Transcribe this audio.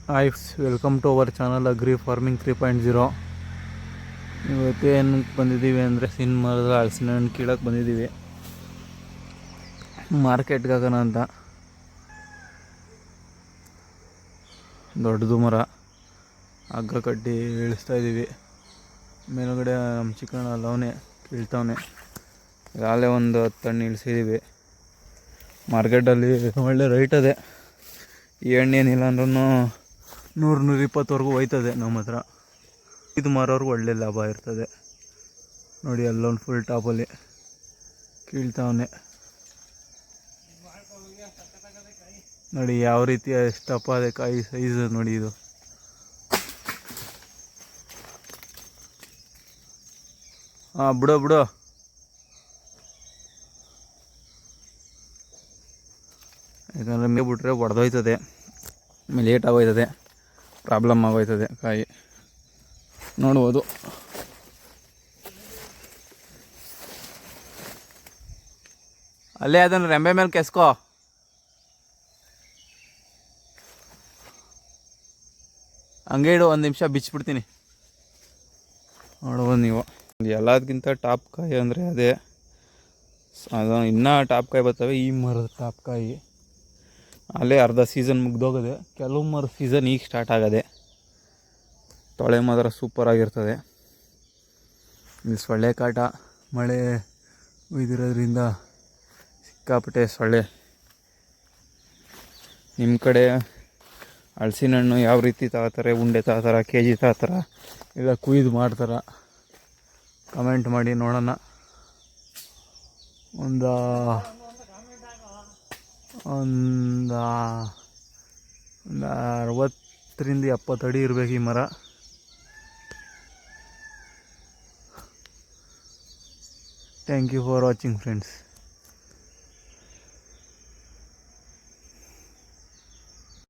Hi, welcome to our channel agri farming 3.0. ಇವತ್ತು ಏನಕ್ಕೆ ಬಂದಿದ್ದೀವಿ ಅಂದರೆ ಮರದ ಹಲಸಿನ ಹಣ್ಣು ಕೀಳಕ್ಕೆ ಬಂದಿದ್ದೀವಿ ಮಾರ್ಕೆಟ್ಗೆ ಹಾಕೋಣ ಅಂತ. ದೊಡ್ಡದು ಮರ, ಹಗ್ಗ ಕಟ್ಟಿ ಇಳಿಸ್ತಾ ಇದ್ದೀವಿ. ಮೇಲುಗಡೆ ನಮ್ಮ ಚಿಕ್ಕಣ್ಣ ಅಲ್ಲವನೇ ಕೀಳ್ತಾವನೆ. ಈಗಾಗಲೇ ಒಂದು 10 ಹಣ್ಣು ಇಳಿಸಿದ್ದೀವಿ. ಮಾರ್ಕೆಟಲ್ಲಿ ಒಳ್ಳೆ ರೈಟ್ ಅದೇ. ಈ ಹಣ್ಣೇನಿಲ್ಲ ಅಂದ್ರೂ 100-120ವರೆಗೂ ಹೋಯ್ತದೆ ನಮ್ಮ ಹತ್ರ. ಇದು ಮಾರೋರ್ಗೂ ಒಳ್ಳೆ ಲಾಭ ಇರ್ತದೆ. ನೋಡಿ, ಅಲ್ಲೊಂದು ಫುಲ್ ಟಾಪಲ್ಲಿ ಕೀಳ್ತಾವನೆ. ನೋಡಿ ಯಾವ ರೀತಿ ಎಷ್ಟಪ್ಪ ಅದೇ ಕಾಯಿ ಸೈಜ್ ನೋಡಿ. ಇದು ಬಿಡೋ ಯಾಕಂದರೆ ಮೇ ಬಿಟ್ರೆ ಒಡೆದೋಯ್ತದೆ, ಲೇಟ್ ಆಗೋಯ್ತದೆ, ಪ್ರಾಬ್ಲಮ್ ಆಗೋಯ್ತದೆ. ಕಾಯಿ ನೋಡ್ಬೋದು. ಅಲ್ಲೇ ಅದನ್ನು ರೆಂಬೆ ಮೇಲೆ ಕೆಸ್ಕೋ. ಹಂಗೆ ಇಡು, 1 ನಿಮಿಷ ಬಿಚ್ಚಿಬಿಡ್ತೀನಿ. ನೋಡ್ಬೋದು ನೀವು. ಎಲ್ಲದಕ್ಕಿಂತ ಟಾಪ್ ಕಾಯಿ ಅಂದರೆ ಅದೇ. ಅದು ಇನ್ನೂ ಟಾಪ್ ಕಾಯಿ ಬರ್ತವೆ. ಈ ಮರದ ಟಾಪ್ ಕಾಯಿ ಅಲ್ಲೇ ಅರ್ಧ ಸೀಸನ್ ಮುಗ್ದೋಗದೆ. ಕೆಲವು ಮರದ ಸೀಸನ್ ಈಗ ಸ್ಟಾರ್ಟ್ ಆಗದೆ. ತೊಳೆ ಮಾತ್ರ ಸೂಪರಾಗಿರ್ತದೆ. ಇಲ್ಲಿ ಸೊಳ್ಳೆ ಕಾಟ, ಮಳೆ ಉಯ್ದಿರೋದ್ರಿಂದ ಸಿಕ್ಕಾಪಟ್ಟೆ ಸೊಳ್ಳೆ. ನಿಮ್ಮ ಕಡೆ ಹಲಸಿನ ಹಣ್ಣು ಯಾವ ರೀತಿ ತಗೋತಾರೆ? ಉಂಡೆ ತಗೋತಾರ, KG ತಗೋತಾರ, ಇಲ್ಲ ಕುಯ್ದು ಮಾಡ್ತಾರ? ಕಮೆಂಟ್ ಮಾಡಿ ನೋಡೋಣ. ಒಂದು 60-70 ಅಡಿ ಇರಬೇಕು ಈ ಮರ. Thank you for watching friends.